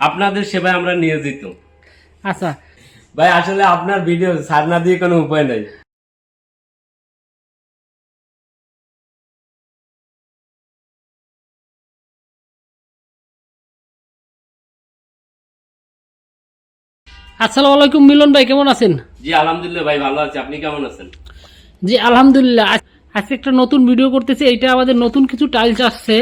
আপনাদের সেবায় আমরা নিয়োজিত। আচ্ছা ভাই আসলে আপনার ভিডিও ছাড় না দিয়ে কোনো উপায় নাই। আসসালামু আলাইকুম মিলন ভাই, কেমন আছেন? জি আলহামদুলিল্লাহ ভাই, ভালো আছি। আপনি কেমন আছেন? জি আলহামদুলিল্লাহ। আজকে একটা নতুন ভিডিও করতেছি। এইটা আমাদের নতুন কিছু টাইলস আসছে,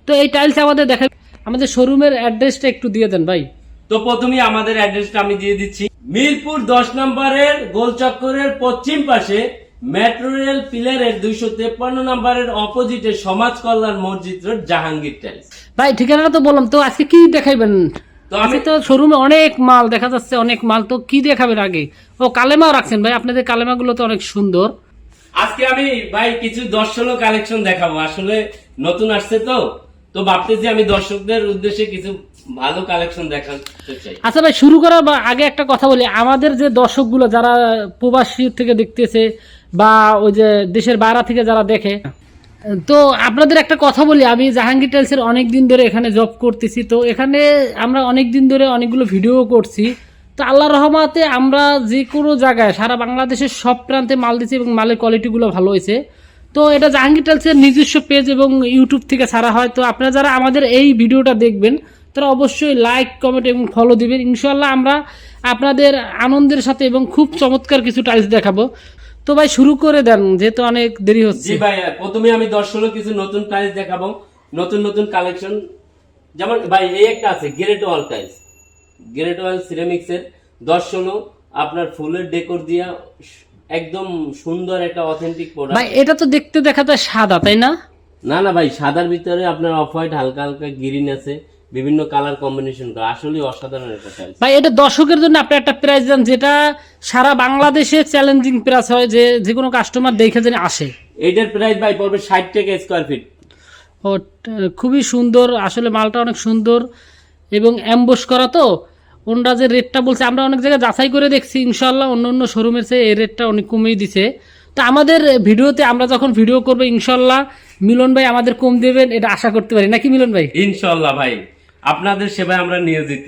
তো এই টাইলস আমাদের দেখা, আমাদের শোরুমের অ্যাড্রেসটা একটু দিয়ে দেন ভাই। তো প্রথমেই আমাদের অ্যাড্রেসটা আমি দিয়ে দিচ্ছি। মিরপুর 10 নম্বরের গোলচক্করের পশ্চিম পাশে মেট্রো রেল পিলারের 253 নম্বরের অপোজিটে সমাজ কল্যাণ মসজিদ রোড, জাহাঙ্গীর টাইলস। ভাই ঠিকানাটা তো বললাম, তো আজকে কি দেখাইবেন? তো আমি তো শোরুমে অনেক মাল দেখা যাচ্ছে, অনেক মাল, তো কি দেখাবেন আগে? ও কালেমাও রাখছেন ভাই, আপনাদের কালেমাগুলো তো অনেক সুন্দর। আজকে আমি ভাই কিছু 10-16 কালেকশন দেখাবো। আসলে নতুন আসছে তো ভাবতেছি আমি দর্শকদের উদ্দেশ্যে কিছু ভালো কালেকশন দেখাতে চাই। আচ্ছা ভাই, শুরু করার আগে একটা কথা বলি, আমাদের যে দর্শকগুলো যারা প্রবাসী থেকে দেখতেছে বা ওই যে দেশের বাইরে থেকে যারা দেখে, তো আপনাদের একটা কথা বলি, আমি জাহাঙ্গীর টাইলসের অনেক দিন ধরে এখানে জব করতেছি। তো এখানে আমরা অনেক দিন ধরে অনেকগুলো ভিডিও করছি। তো আল্লাহর রহমতে আমরা যে কোনো জায়গায় সারা বাংলাদেশের সব প্রান্তে মাল দিচ্ছি এবং মালের কোয়ালিটিগুলো ভালো হয়েছে। তো এটা জাহাঙ্গীর টাইলসের নিজস্ব পেজ এবং ইউটিউব থেকে ছাড়া হয়। তো আপনারা যারা আমাদের এই ভিডিওটা দেখবেন তারা অবশ্যই লাইক, কমেন্ট এবং ফলো দিবেন। ইনশাল্লাহ আমরা আপনাদের আনন্দের সাথে এবং খুব চমৎকার কিছু টাইলস দেখাবো। তো ভাই শুরু করে দেন, যেহেতু অনেক দেরি হচ্ছে। জি ভাই, প্রথমে আমি 10-16 কিছু নতুন টাইলস দেখাবো, নতুন নতুন কালেকশন। যেমন ভাই এই একটা আছে গ্রেট ওয়াল টাইলস, গ্রেট ওয়াল সিরামিক্স এর 10-16 আপনার ফুলের ডেকোর দিয়া একদম সুন্দর একটা অথেন্টিক প্রোডাক্ট। ভাই এটা তো দেখতে দেখা যায় সাদা, তাই না? না না ভাই, সাদার ভিতরে আপনার অফ হোয়াইট, হালকা হালকা গ্রিন আছে, বিভিন্ন কালার কম্বিনেশন করা, আসলে অসাধারণ একটা টাইলস। ভাই এটা দর্শকের জন্য আপনি একটা প্রাইস দেন যেটা সারা বাংলাদেশে চ্যালেঞ্জিং প্রাইস হয়, যে যে কোনো কাস্টমার দেখে যেন আসে। এইটার প্রাইস ভাই পড়বে 60 টাকা স্কয়ার ফিট। ও খুবই সুন্দর, আসলে মালটা অনেক সুন্দর এবং অ্যাম্বস করা। তো ওনারা যে রেটটা বলছে, আমরা অনেক জায়গায় যাচাই করে দেখছি, ইনশাল্লাহ অন্য অন্য শোরুমের চেয়ে এই রেটটা অনেক কমেই দিছে। তো আমাদের ভিডিওতে আমরা যখন ভিডিও করবো ইনশাল্লাহ মিলন ভাই আমাদের কম দেবেন, এটা আশা করতে পারি নাকি মিলন ভাই? ইনশাআল্লাহ ভাই, আপনাদের সেবায় আমরা নিয়োজিত।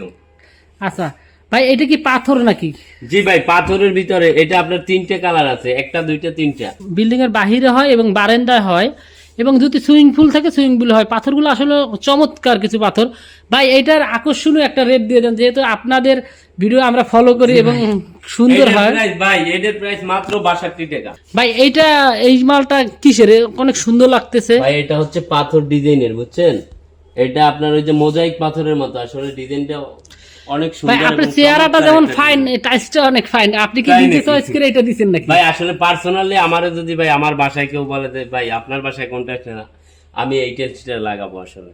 আচ্ছা ভাই, এটা কি পাথর নাকি? জি ভাই, পাথরের ভিতরে এটা আপনার 3টে কালার আছে, একটা, দুইটা, তিনটা। বিল্ডিং এর বাহিরে হয় এবং বারান্দায় হয়, এবং যদি সুইমিং পুল থাকে সুইমিং পুল হয়। পাথরগুলো আসলে চমৎকার কিছু পাথর। ভাই এইটার আকর্ষণীয় একটা রেট দিয়ে দেন, যেহেতু আপনাদের ভিডিও আমরা ফলো করি এবং সুন্দর হয়। ভাই এটার প্রাইস মাত্র 62 টাকা। ভাই এইটা, এই মালটা কিসের? অনেক সুন্দর লাগতেছে ভাই এটা হচ্ছে পাথর ডিজাইনের, বুঝছেন? এটা আপনার ওই যে মোজাইক পাথরের মতো, আসলে ডিজাইনটা অনেক ভাই। সুন্দর। আপনার এবং চেহারাটা চমৎকার যেমন একটা ফাইন, design। টাইসটা অনেক ফাইন। আপনি কি তাই নিজে নাকি? চয়েস করে এটা দিচ্ছেন নাকি? ভাই আসলে পার্সোনালি আমারে যদি ভাই আমার বাসায় কেউ বলে যে ভাই আপনার বাসায় কোনটা না, আমি এই টেস্টটা লাগাবো আসলে।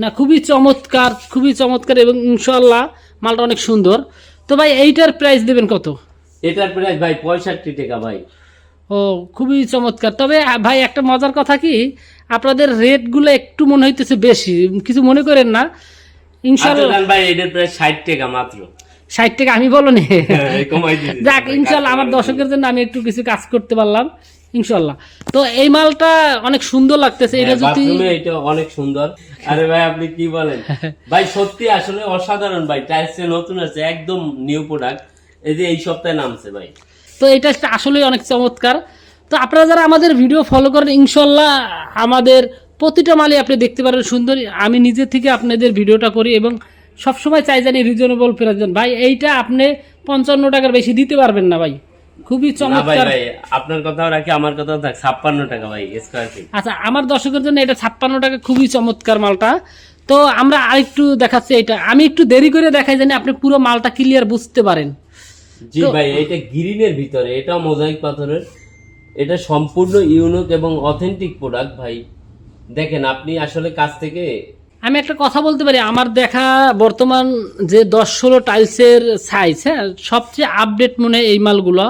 না, খুবই চমৎকার, খুবই চমৎকার এবং ইনশাল্লাহ মালটা অনেক সুন্দর। তো ভাই এইটার প্রাইস দেবেন কত? এটার প্রাইস ভাই 65 টাকা ভাই। ও খুবই চমৎকার। তবে ভাই একটা মজার কথা কি, আপনাদের রেটগুলো একটু মনে হইতেছে বেশি, কিছু মনে করেন না। ইনশাল্লাহ আচ্ছা ভাই এটার প্রাইস 60 টাকা মাত্র। 60 টাকা আমি বলো নি। কমাই দিয়েছি। যাক ইনশাল্লাহ আমার দর্শকের জন্য আমি একটু কিছু কাজ করতে পারলাম ইনশাল্লাহ। তো এই মালটা অনেক সুন্দর লাগতেছে, এটা যদি বাথরুমে এটা অনেক সুন্দর। আরে ভাই আপনি কি বলেন ভাই, সত্যি আসলে অসাধারণ ভাই। টাইলস নতুন আছে, একদম নিউ প্রোডাক্ট, এই যে এই সপ্তাহে নামছে ভাই। তো এটা আসলে অনেক চমৎকার। তো আপনারা যারা আমাদের ভিডিও ফলো করেন ইনশাল্লাহ আমাদের প্রতিটা মালই আপনি দেখতে পারেন সুন্দর। আমি নিজে থেকে আপনাদের ভিডিওটা করি এবং সবসময় চাই জানি রিজনেবল প্রাইস দেন। ভাই এইটা আপনি 55 টাকার বেশি দিতে পারবেন না ভাই, খুবই না ভাই, চমৎকার। ভাই আপনার কথাও রাখি, আমার কথাও থাক, 56 টাকা ভাই স্কয়ার ফিট। আচ্ছা আমার দর্শকের জন্য এটা 56 টাকা, খুবই চমৎকার মালটা। তো আমরা আরেকটু দেখাচ্ছি, এটা আমি একটু দেরি করে দেখাই জানি আপনি পুরো মালটা ক্লিয়ার বুঝতে পারেন। জি ভাই, এটা গ্রিনের ভিতরে, এটা মোজাইক পাথরের, এটা সম্পূর্ণ ইউনিক এবং অথেন্টিক প্রোডাক্ট ভাই। দেখেন আপনি আসলে কাছ থেকে। আমি একটা কথা বলতে পারি, আমার দেখা বর্তমান যে 10-16 টাইলসের সাইজ, হ্যাঁ সবচেয়ে আপডেট মনে হয় এই মালগুলো।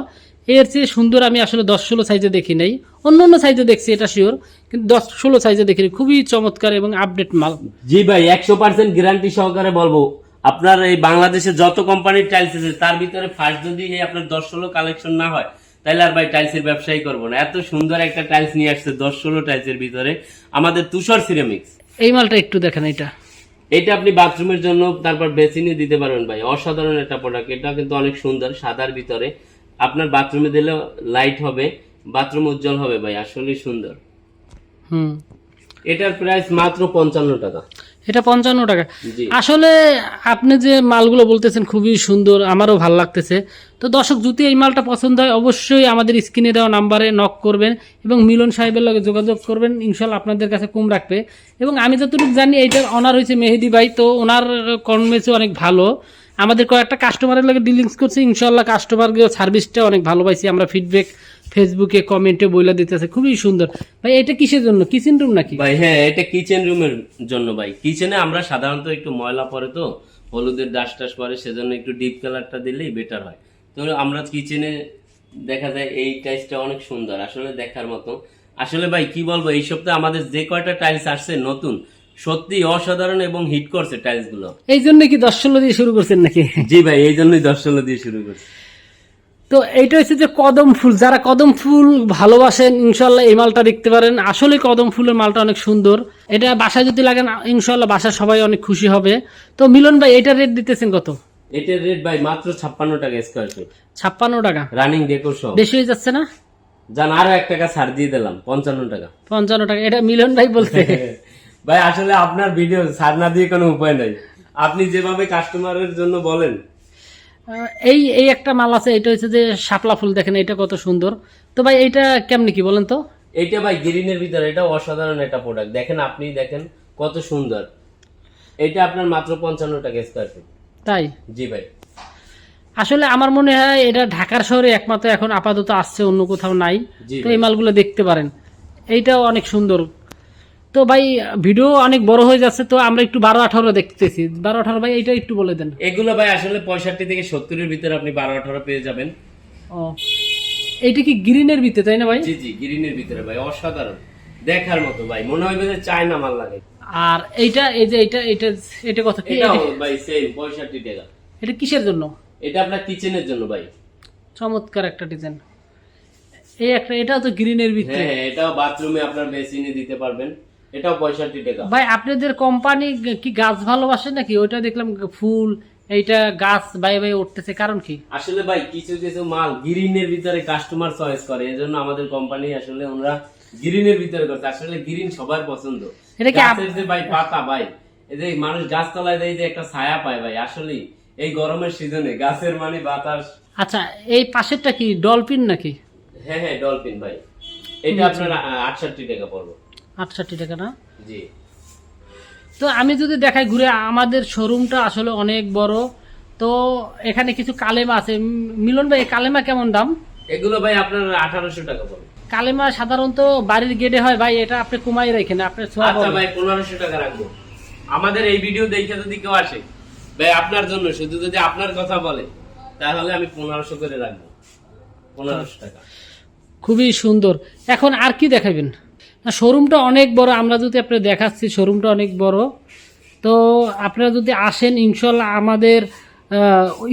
এর চেয়ে সুন্দর আমি আসলে 10-16 সাইজে দেখি নাই। অন্য অন্য সাইজে দেখছি এটা শিওর, কিন্তু 10-16 সাইজে দেখিনি। খুবই চমৎকার এবং আপডেট মাল। জি ভাই 100% গ্যারান্টি সহকারে বলবো, আপনার এই বাংলাদেশে যত কোম্পানির টাইলস আছে তার ভিতরে ফার্স্ট যদি এই আপনার 10-16 কালেকশন না হয়, তাহলে আর ভাই টাইলসের ব্যবসাই করবো না। এত সুন্দর একটা টাইলস নিয়ে আসছে 10-16 টাইলসের ভিতরে আমাদের তুষার সিরামিক্স। এই মালটা একটু দেখেন, এটা এটা আপনি বাথরুমের জন্য তারপর বেসিনে দিতে পারবেন ভাই, অসাধারণ একটা প্রোডাক্ট। এটা কিন্তু অনেক সুন্দর, সাদার ভিতরে আপনার বাথরুমে দিলে লাইট হবে, বাথরুম উজ্জ্বল হবে ভাই, আসলেই সুন্দর। হুম, এটার প্রাইস মাত্র 55 টাকা। এটা 55 টাকা। জি আসলে আপনি যে মালগুলো বলতেছেন খুবই সুন্দর, আমারও ভালো লাগতেছে। তো দর্শক, যদি এই মালটা পছন্দ হয় অবশ্যই আমাদের স্ক্রিনে দেওয়া নাম্বারে নক করবেন এবং মিলন সাহেবের লগে যোগাযোগ করবেন, ইনশাল্লাহ আপনাদের কাছে কম রাখবে। এবং আমি যতটুকু জানি এইটার অনার হয়েছে মেহেদি ভাই, তো ওনার কনভেন্সও অনেক ভালো। আমাদের কয়েকটা কাস্টমারের লগে ডিলিংস করছে, ইনশাল্লাহ কাস্টমারকে সার্ভিসটা অনেক ভালো পাইছি আমরা, ফিডব্যাক ফেসবুকে কমেন্টে বইলা দিতেছে, খুবই সুন্দর। ভাই এটা কিসের জন্য, কিচেন রুম নাকি? ভাই হ্যাঁ, এটা কিচেন রুমের জন্য ভাই। কিচেনে আমরা সাধারণত একটু ময়লা পড়ে, তো হলুদের ডাস্ট টাস্ট পরে, সেজন্য একটু ডিপ কালারটা দিলেই বেটার হয়। তো আমরা কিচেনে দেখা যায় এই টাইলসটা অনেক সুন্দর, আসলে দেখার মতো। আসলে ভাই কি বলবো, এই সপ্তাহে আমাদের যে কয়টা টাইলস আসছে নতুন, সত্যি অসাধারণ এবং হিট করছে টাইলস গুলো। এই জন্য কি 10-16 দিয়ে শুরু করছেন নাকি? জি ভাই, এই জন্যই 10-16 দিয়ে শুরু করছি। তো এইটা হচ্ছে যে কদম ফুল, যারা কদম ফুল ভালোবাসেন ইনশাল্লাহ এই মালটা দেখতে পারেন। আসলে কদম ফুলের মালটা অনেক সুন্দর, এটা বাসায় যদি লাগেন ইনশাল্লাহ বাসায় সবাই অনেক খুশি হবে। তো মিলন ভাই এটা রেট দিতেছেন কত? এটার রেট ভাই মাত্র 56 টাকা স্কয়ার ফিট, 56 টাকা। রানিং ডেকোর সহ। বেশি হয়ে যাচ্ছে না? জান আরো 1 টাকা ছাড় দিয়ে দিলাম, 55 টাকা। 55 টাকা, এটা মিলন ভাই বলতে। ভাই আসলে আপনার ভিডিও ছাড় না দিয়ে কোনো উপায় নাই, আপনি যেভাবে কাস্টমারের জন্য বলেন। এই এই একটা মাল আছে, এটা হচ্ছে যে শাপলা ফুল, দেখেন এটা কত সুন্দর। তো ভাই এইটা কেমনি কি বলেন তো? এইটা ভাই গ্রিনের ভিতরে, এটা অসাধারণ একটা প্রোডাক্ট, দেখেন আপনি দেখেন কত সুন্দর। এটা আপনার মাত্র 55 টাকা স্কয়ার ফিট। তাই? জি ভাই। আসলে আমার মনে হয় এটা ঢাকার শহরে একমাত্র এখন আপাতত আসছে, অন্য কোথাও নাই। জি তো ভাই। এই মালগুলো দেখতে পারেন, এইটাও অনেক সুন্দর। তো ভাই ভিডিও অনেক বড় হয়ে যাচ্ছে, তো আমরা একটু 12-18 দেখতেছি। 12-18 ভাই এইটা একটু বলে দেন। এগুলো ভাই আসলে 65 থেকে 70 এর ভিতরে আপনি 12-18 পেয়ে যাবেন। ও, এইটা কি গ্রিনের ভিতরে তাই না ভাই? জি জি, গ্রিনের ভিতরে ভাই, অসাধারণ দেখার মতো ভাই, মনে হয় যে চায়না মাল লাগে। আর এইটা, এই যে এটা এটা এটা কত কি? এটাও ভাই সেম 65 টাকা। এটা কিসের জন্য? এটা আপনার কিচেনের জন্য ভাই। চমৎকার একটা ডিজাইন। এই একটা, এটাও তো গ্রিনের ভিতরে। হ্যাঁ, এটাও বাথরুমে আপনার বেসিনে দিতে পারবেন, এটাও 65 টাকা। ভাই আপনাদের কোম্পানি কি গাছ ভালোবাসে নাকি? ওইটা দেখলাম ফুল, এইটা গাছ বাই বাই উঠতেছে, কারণ কি? আসলে ভাই কিছু কিছু মাল গ্রিনের ভিতরে কাস্টমার চয়েস করে, এজন্য আমাদের কোম্পানি আসলে ওরা গ্রিনের ভিতরে করছে। আসলে গ্রিন সবার পছন্দ। এটা কি গাছের যে ভাই পাতা ভাই, এই যে মানুষ গাছতলায় দেয় যে একটা ছায়া পায় ভাই, আসলে এই গরমের সিজনে গাছের মানে বাতাস। আচ্ছা, এই পাশেরটা কি ডলফিন নাকি? হ্যাঁ হ্যাঁ, ডলফিন ভাই। এটা আপনার 68 টাকা পড়বে। 68 টাকা না? জি। তো আমি যদি দেখাই ঘুরে, আমাদের শোরুমটা আসলে অনেক বড়। তো এখানে কিছু কালেমা আছে। মিলন ভাই, এই কালেমা কেমন দাম? এগুলো ভাই আপনার 1800 টাকা পড়বে। কালেমা সাধারণত বাড়ির গেটে হয় ভাই, এটা আপনি কমাই রাখেন, আপনার ছোঁয়া আচ্ছা বড়। ভাই, 1500 টাকা রাখবো। আমাদের এই ভিডিও দেখে যদি কেউ আসে ভাই, আপনার জন্য শুধু যদি আপনার কথা বলে, তাহলে আমি 1500 করে রাখবো, 1500 টাকা। খুবই সুন্দর। এখন আর কি দেখাবেন? না, শোরুমটা অনেক বড়, আমরা যদি আপনি দেখাচ্ছি শোরুমটা অনেক বড়। তো আপনারা যদি আসেন ইনশাল্লাহ আমাদের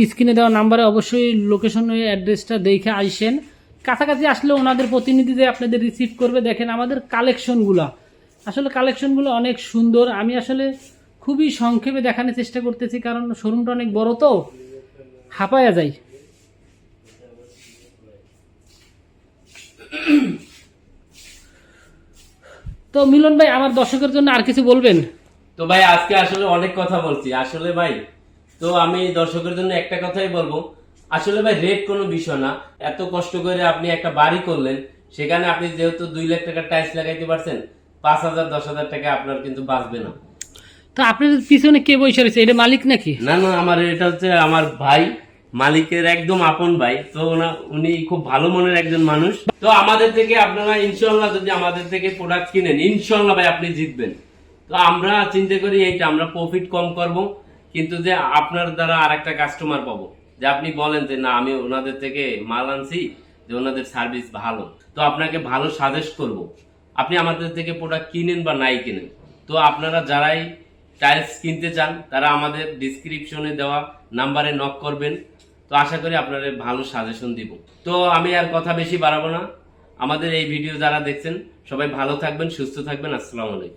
স্ক্রিনে দেওয়া নাম্বারে অবশ্যই লোকেশন অ্যাড্রেসটা দেখে আইসেন। কাছাকাছি আসলে ওনাদের প্রতিনিধি যে আপনাদের রিসিভ করবে। দেখেন আমাদের কালেকশনগুলো, আসলে কালেকশনগুলো অনেক সুন্দর। আমি আসলে খুবই সংক্ষেপে দেখানোর চেষ্টা করতেছি, কারণ শোরুমটা অনেক বড়, তো হাঁপায়া যায়। তো মিলন ভাই, আমার দর্শকের জন্য আর কিছু বলবেন? তো ভাই আজকে আসলে অনেক কথা বলছি আসলে ভাই, তো আমি দর্শকের জন্য একটা কথাই বলবো। আসলে ভাই রেট কোনো বিষয় না, এত কষ্ট করে আপনি একটা বাড়ি করলেন, সেখানে আপনি যেহেতু 2 লাখ টাকা টাইলস লাগাইতে পারছেন, 5,000-10,000 টাকা আপনার কিন্তু বাঁচবে না। তো আপনার পিছনে কে বসে রয়েছে, এটা মালিক নাকি? না না, আমার এটা হচ্ছে আমার ভাই, মালিকের একদম আপন ভাই। তো উনি খুব ভালো মনের একজন মানুষ। তো আমাদের থেকে আপনারা ইনশাল্লাহ যদি আমাদের থেকে প্রোডাক্ট কিনেন, ইনশাল্লাহ ভাই আপনি জিতবেন। তো আমরা চিন্তা করি এইটা, আমরা প্রফিট কম করব, কিন্তু যে আপনার দ্বারা আর একটা কাস্টমার পাবো, যে আপনি বলেন যে না আমি ওনাদের থেকে মাল আনছি, যে ওনাদের সার্ভিস ভালো, তো আপনাকে ভালো সাজেস্ট করব, আপনি আমাদের থেকে প্রোডাক্ট কিনেন বা নাই কিনেন। তো আপনারা যারাই টাইলস কিনতে চান, তারা আমাদের ডিসক্রিপশনে দেওয়া নাম্বারে নক করবেন। তো আশা করি আপনারা ভালো সাজেশন দিব। তো আমি আর কথা বেশি বাড়াবো না। আমাদের এই ভিডিও যারা দেখছেন সবাই ভালো থাকবেন, সুস্থ থাকবেন। আসসালামু আলাইকুম।